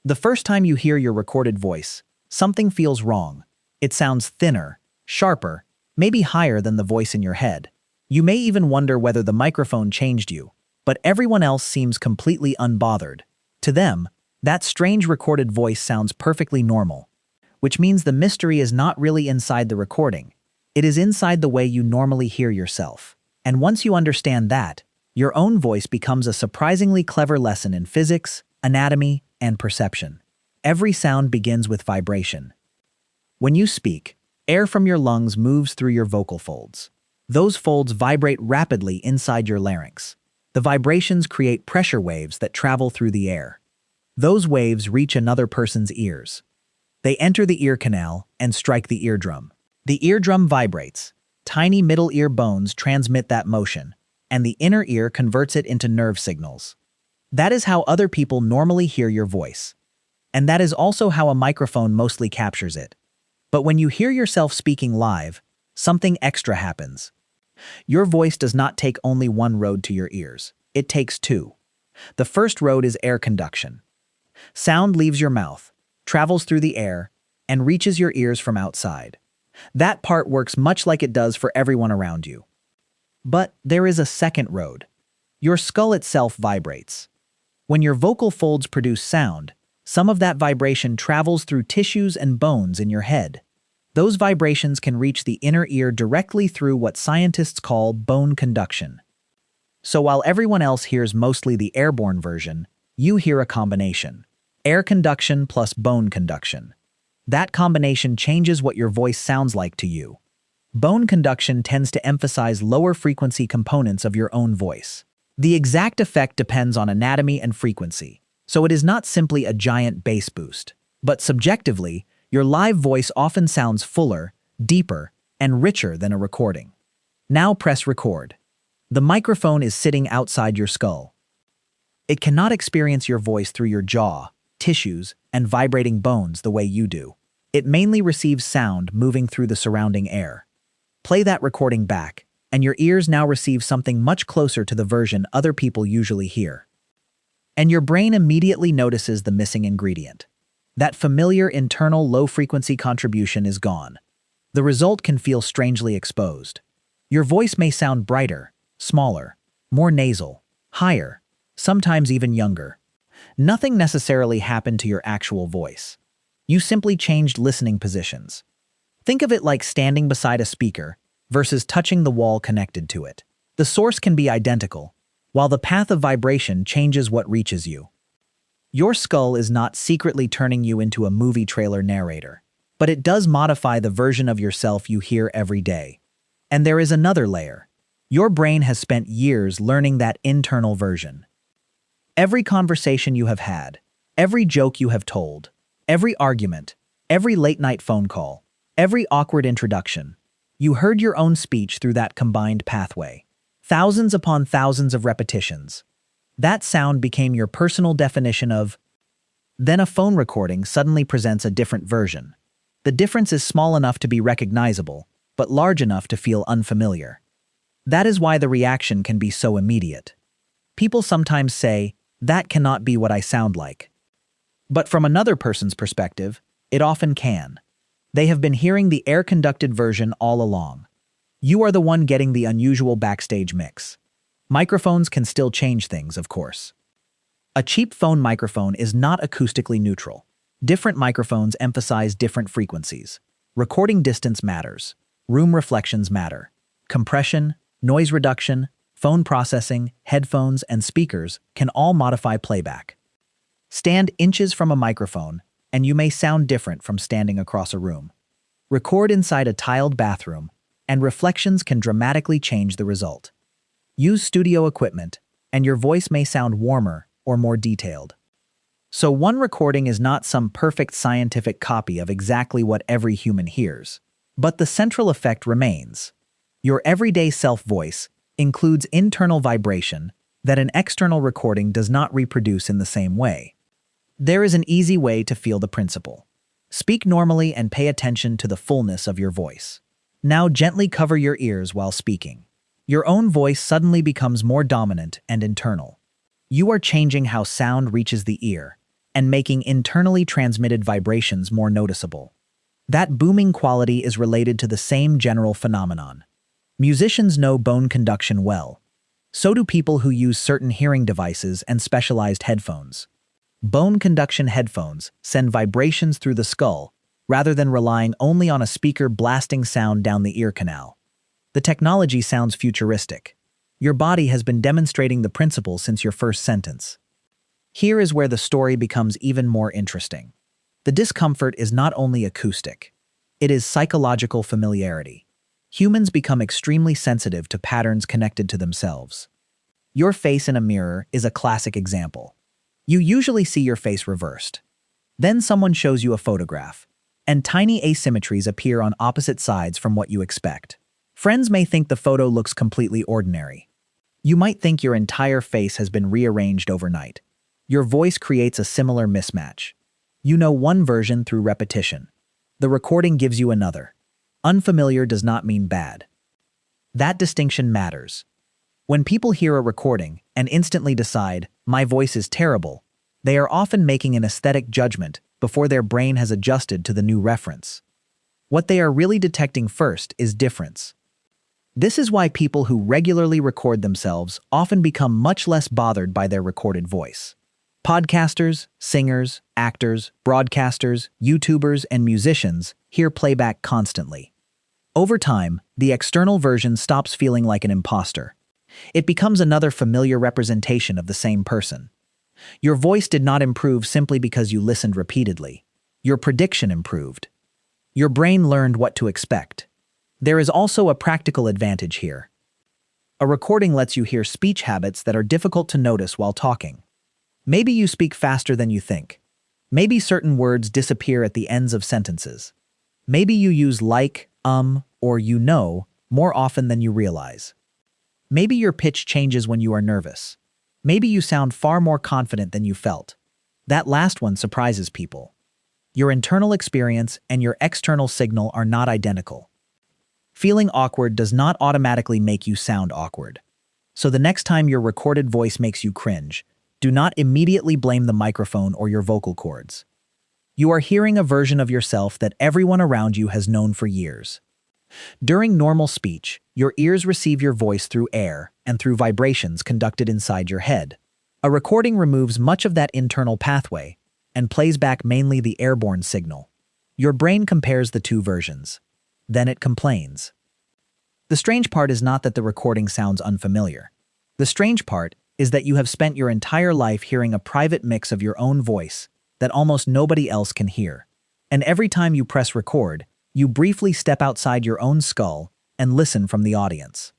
The first time you hear your recorded voice, something feels wrong. It sounds thinner, sharper, maybe higher than the voice in your head. You may even wonder whether the microphone changed you, but everyone else seems completely unbothered. To them, that strange recorded voice sounds perfectly normal, which means the mystery is not really inside the recording. It is inside the way you normally hear yourself. And once you understand that, your own voice becomes a surprisingly clever lesson in physics, anatomy, and perception. Every sound begins with vibration. When you speak, air from your lungs moves through your vocal folds. Those folds vibrate rapidly inside your larynx. The vibrations create pressure waves that travel through the air. Those waves reach another person's ears. They enter the ear canal and strike the eardrum. The eardrum vibrates. Tiny middle ear bones transmit that motion, and the inner ear converts it into nerve signals. That is how other people normally hear your voice. And that is also how a microphone mostly captures it. But when you hear yourself speaking live, something extra happens. Your voice does not take only one road to your ears. It takes two. The first road is air conduction. Sound leaves your mouth, travels through the air, and reaches your ears from outside. That part works much like it does for everyone around you. But there is a second road. Your skull itself vibrates. When your vocal folds produce sound, some of that vibration travels through tissues and bones in your head. Those vibrations can reach the inner ear directly through what scientists call bone conduction. So while everyone else hears mostly the airborne version, you hear a combination. Air conduction plus bone conduction. That combination changes what your voice sounds like to you. Bone conduction tends to emphasize lower frequency components of your own voice. The exact effect depends on anatomy and frequency, so it is not simply a giant bass boost. But subjectively, your live voice often sounds fuller, deeper, and richer than a recording. Now press record. The microphone is sitting outside your skull. It cannot experience your voice through your jaw, tissues, and vibrating bones the way you do. It mainly receives sound moving through the surrounding air. Play that recording back, and your ears now receive something much closer to the version other people usually hear. And your brain immediately notices the missing ingredient. That familiar internal low-frequency contribution is gone. The result can feel strangely exposed. Your voice may sound brighter, smaller, more nasal, higher, sometimes even younger. Nothing necessarily happened to your actual voice. You simply changed listening positions. Think of it like standing beside a speaker versus touching the wall connected to it. The source can be identical, while the path of vibration changes what reaches you. Your skull is not secretly turning you into a movie trailer narrator, but it does modify the version of yourself you hear every day. And there is another layer. Your brain has spent years learning that internal version. Every conversation you have had, every joke you have told, every argument, every late-night phone call, every awkward introduction, you heard your own speech through that combined pathway. Thousands upon thousands of repetitions. That sound became your personal definition of. Then a phone recording suddenly presents a different version. The difference is small enough to be recognizable, but large enough to feel unfamiliar. That is why the reaction can be so immediate. People sometimes say, "That cannot be what I sound like." But from another person's perspective, it often can. They have been hearing the air-conducted version all along. You are the one getting the unusual backstage mix. Microphones can still change things, of course. A cheap phone microphone is not acoustically neutral. Different microphones emphasize different frequencies. Recording distance matters. Room reflections matter. Compression, noise reduction, phone processing, headphones, and speakers can all modify playback. Stand inches from a microphone, and you may sound different from standing across a room. Record inside a tiled bathroom, and reflections can dramatically change the result. Use studio equipment, and your voice may sound warmer or more detailed. So one recording is not some perfect scientific copy of exactly what every human hears. But the central effect remains. Your everyday self-voice includes internal vibration that an external recording does not reproduce in the same way. There is an easy way to feel the principle. Speak normally and pay attention to the fullness of your voice. Now gently cover your ears while speaking. Your own voice suddenly becomes more dominant and internal. You are changing how sound reaches the ear. and making internally transmitted vibrations more noticeable. That booming quality is related to the same general phenomenon. Musicians know bone conduction well. So do people who use certain hearing devices and specialized headphones. Bone conduction headphones send vibrations through the skull rather than relying only on a speaker blasting sound down the ear canal. The technology sounds futuristic. Your body has been demonstrating the principle since your first sentence. Here is where the story becomes even more interesting. The discomfort is not only acoustic. It is psychological familiarity. Humans become extremely sensitive to patterns connected to themselves. Your face in a mirror is a classic example. You usually see your face reversed. Then someone shows you a photograph, and tiny asymmetries appear on opposite sides from what you expect. Friends may think the photo looks completely ordinary. You might think your entire face has been rearranged overnight. Your voice creates a similar mismatch. You know one version through repetition. The recording gives you another. Unfamiliar does not mean bad. That distinction matters. When people hear a recording and instantly decide, "My voice is terrible," they are often making an aesthetic judgment before their brain has adjusted to the new reference. What they are really detecting first is difference. This is why people who regularly record themselves often become much less bothered by their recorded voice. Podcasters, singers, actors, broadcasters, YouTubers, and musicians hear playback constantly. Over time, the external version stops feeling like an imposter. It becomes another familiar representation of the same person. Your voice did not improve simply because you listened repeatedly. Your prediction improved. Your brain learned what to expect. There is also a practical advantage here. A recording lets you hear speech habits that are difficult to notice while talking. Maybe you speak faster than you think. Maybe certain words disappear at the ends of sentences. Maybe you use like, or you know more often than you realize. Maybe your pitch changes when you are nervous. Maybe you sound far more confident than you felt. That last one surprises people. Your internal experience and your external signal are not identical. Feeling awkward does not automatically make you sound awkward. So the next time your recorded voice makes you cringe, do not immediately blame the microphone or your vocal cords. You are hearing a version of yourself that everyone around you has known for years. During normal speech, your ears receive your voice through air and through vibrations conducted inside your head. A recording removes much of that internal pathway and plays back mainly the airborne signal. Your brain compares the two versions. Then it complains. The strange part is not that the recording sounds unfamiliar. The strange part is that you have spent your entire life hearing a private mix of your own voice that almost nobody else can hear. And every time you press record, you briefly step outside your own skull and listen from the audience.